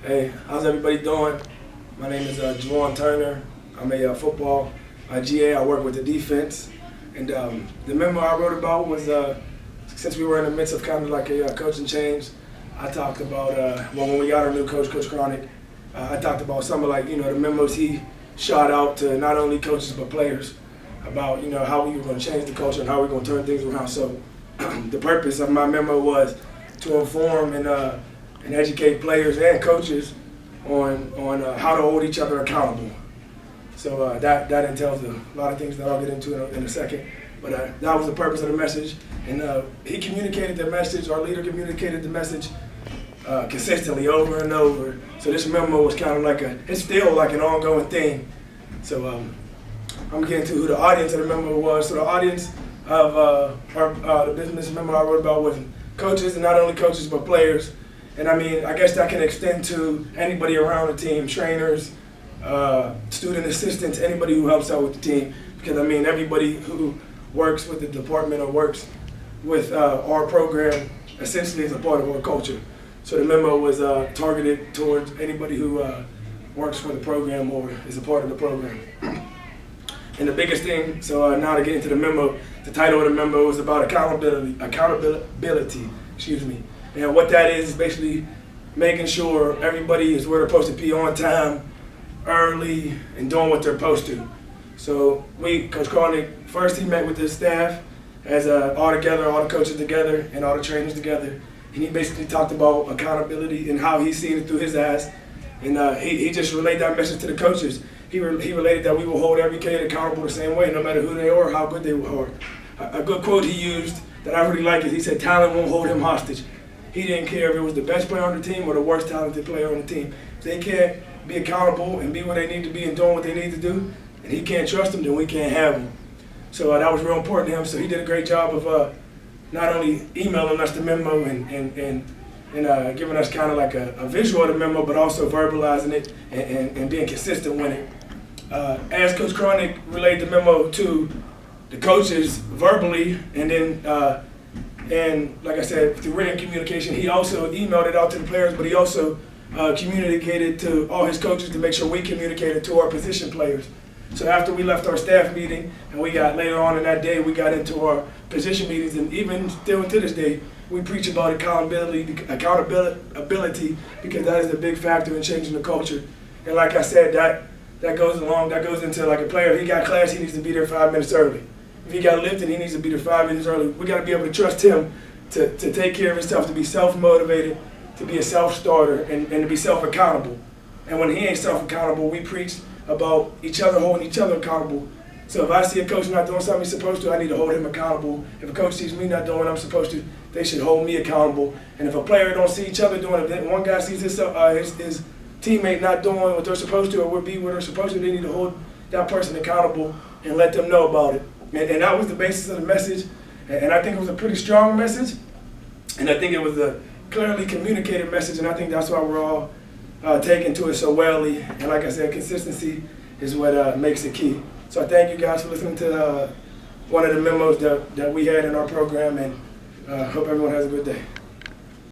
Hey, how's everybody doing? My name is Juwan Turner. I'm a football GA. I work with the defense. And the memo I wrote about was, since we were in the midst of kind of like a coaching change, I talked about, when we got our new coach, Coach Cronic, I talked about some of the memos he shot out to not only coaches but players about, how we were going to change the culture and how we were going to turn things around. So the purpose of my memo was to inform and educate players and coaches on how to hold each other accountable. So that entails a lot of things that I'll get into in a second. But that was the purpose of the message. And he communicated the message, our leader communicated the message consistently over and over. So this memo was kind of it's still like an ongoing thing. So I'm getting to who the audience of the memo was. So the audience of the business memo I wrote about was coaches, and not only coaches but players. And I mean, I guess that can extend to anybody around the team, trainers, student assistants, anybody who helps out with the team. Because I mean, everybody who works with the department or works with our program essentially is a part of our culture. So the memo was targeted towards anybody who works for the program or is a part of the program. And the biggest thing, so now to get into the memo, the title of the memo is about accountability, excuse me. And what that is basically making sure everybody is where they're supposed to be, on time, early, and doing what they're supposed to. So Coach Cronic, first he met with his staff as all the coaches together and all the trainers together. And he basically talked about accountability and how he's seen it through his eyes. And he just relayed that message to the coaches. He related that we will hold every kid accountable the same way, no matter who they are or how good they were. A good quote he used that I really like is, he said, "Talent won't hold him hostage." He didn't care if it was the best player on the team or the worst talented player on the team. If they can't be accountable and be where they need to be and doing what they need to do, and he can't trust them, then we can't have them. So that was real important to him. So he did a great job of not only emailing us the memo and giving us kind of like a visual of the memo, but also verbalizing it and being consistent with it. As Coach Cronic relayed the memo to the coaches verbally, and then and like I said, through written communication, he also emailed it out to the players, but he also communicated to all his coaches to make sure we communicated to our position players. So after we left our staff meeting, and we got later on in that day, we got into our position meetings, and even still to this day, we preach about accountability, because that is the big factor in changing the culture. And like I said, that goes into like a player. If he got class, he needs to be there 5 minutes early. If he got lifting, he needs to be there 5 minutes early. We got to be able to trust him to take care of himself, to be self-motivated, to be a self-starter, and to be self-accountable. And when he ain't self-accountable, we preach about each other holding each other accountable. So if I see a coach not doing something he's supposed to, I need to hold him accountable. If a coach sees me not doing what I'm supposed to, they should hold me accountable. And if a player don't see each other doing it, if one guy sees his teammate not doing what they're supposed to or would be where they're supposed to, they need to hold that person accountable and let them know about it. And that was the basis of the message. And I think it was a pretty strong message. And I think it was a clearly communicated message. And I think that's why we're all taking to it so wellly. And like I said, consistency is what makes it key. So I thank you guys for listening to one of the memos that we had in our program, and hope everyone has a good day.